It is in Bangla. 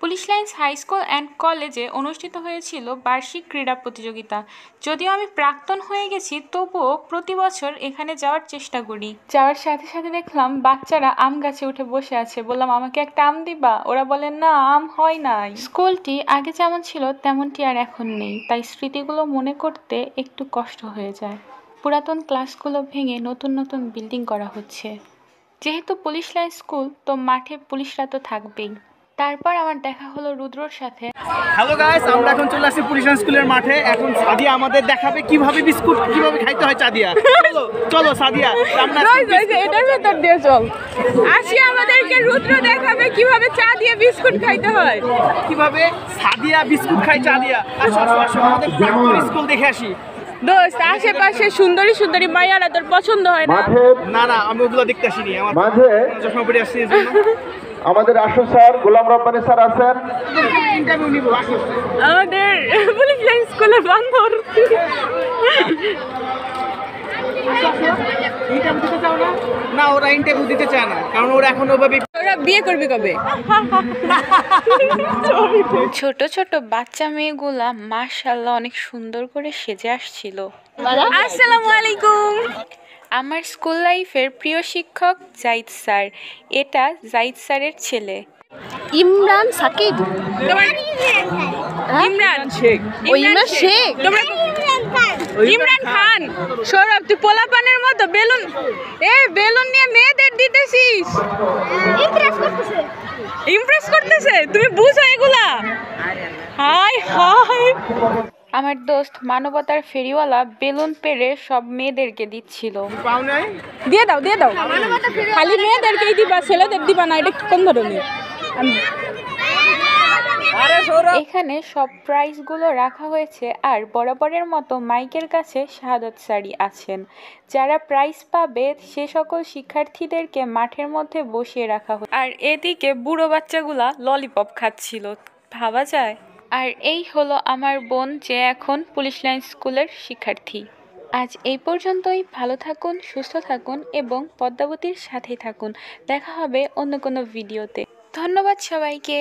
Police lines high school and কলেজে অনুষ্ঠিত হয়েছিল বার্ষিক ক্রীড়া প্রতিযোগিতা। যদিও আমি প্রাক্তন হয়ে গেছি, তবুও প্রতি বছর এখানে যাওয়ার চেষ্টা করি। যাওয়ার সাথে সাথে দেখলাম বাচ্চারা আম গাছে উঠে বসে আছে। বললাম, আমাকে একটা আম দিবা? ওরা বলেন, না, আম হয় নাই। স্কুলটি আগে যেমন ছিল তেমনটি আর এখন নেই, তাই স্মৃতিগুলো মনে করতে একটু কষ্ট হয়ে যায়। পুরাতন ক্লাসগুলো ভেঙে নতুন নতুন বিল্ডিং করা হচ্ছে। যেহেতু পুলিশ লাইন স্কুল, তো মাঠে পুলিশরা তো থাকবেই। তারপর আমার দেখা হলো রুদ্রর সাথে। হ্যালো গাইস, আমরা এখন চলে আসছি পুলিশ লাইন স্কুলের মাঠে। এখন সাদিয়া আমাদের দেখাবে কিভাবে বিস্কুট কিভাবে খাইতে হয়। সাদিয়া, চলো চলো সাদিয়া, আমরা এটার ভেতর দিয়ে চল। আসি, আমাদেরকে রুদ্র দেখাবে কিভাবে চা দিয়ে বিস্কুট খাইতে হয়। কিভাবে সাদিয়া বিস্কুট খায় চা দিয়া। আসো আসো আসো, আমাদের স্কুল দেখে আসি। দোস্ত, আশেপাশে সুন্দরী সুন্দরী মাইয়ারা তোর পছন্দ হয় না? না না, আমি ওগুলো দেখতে আসিনি। আমার মাঝে চশমা পরে আসছি এজন্য। আমাদের আসো স্যার গোলাম রব্বানী স্যার আছেন। ইন্টারভিউ নিব, আসো। আমাদের পুলিশ লাইন স্কুলের বান্ধব। না, ওরা ইন্টারভিউ দিতে চায় না, কারণ ওরা এখন ওভাবে। ওরা বিয়ে করবি কবে? ছোট ছোট বাচ্চা মেয়েগুলা মাশাআল্লাহ অনেক সুন্দর করে সেজে আসছিল। আসসালামু আলাইকুম। আমার স্কুল লাইফের প্রিয় শিক্ষক জাহিদ স্যার। এটা জাহিদ স্যারের ছেলে। ইমরান সাকিব, ইমরান শেখ। ইমরান শেখ, ইমরান খান। সৌরভ, তুই পোলাপানের মতো বেলুন বেলুন নিয়ে মেয়েদের দিতেছিস। ইমপ্রেস করতেছে, তুমি বুঝো এগুলা? High high. আমার দোস্ত মানবতার ফেরিওয়ালা বেলুন পেড়ে সব মেয়েদেরকে দিচ্ছিল। পাও নাই? দিয়ে দাও দিয়ে দাও, খালি মেয়েদেরকেই দিবা, ছেলেদের দিবা না। এটা কোন ধরনের? এখানে সব প্রাইজগুলো রাখা হয়েছে, আর বরাবরের মতো মাইকের কাছে শাহাদত স্যারই আছেন। যারা প্রাইজ পাবে সে সকল শিক্ষার্থীদেরকে মাঠের মধ্যে বসিয়ে রাখা হয়। আর এদিকে বুড়ো বাচ্চাগুলা ললিপপ খাচ্ছিল, ভাবা যায়। আর এই হলো আমার বোন, যে এখন পুলিশ লাইন স্কুলের শিক্ষার্থী। আজ এই পর্যন্তই। ভালো থাকুন, সুস্থ থাকুন এবং পদ্মাবতীর সাথেই থাকুন। দেখা হবে অন্য কোনো ভিডিওতে। ধন্যবাদ সবাইকে।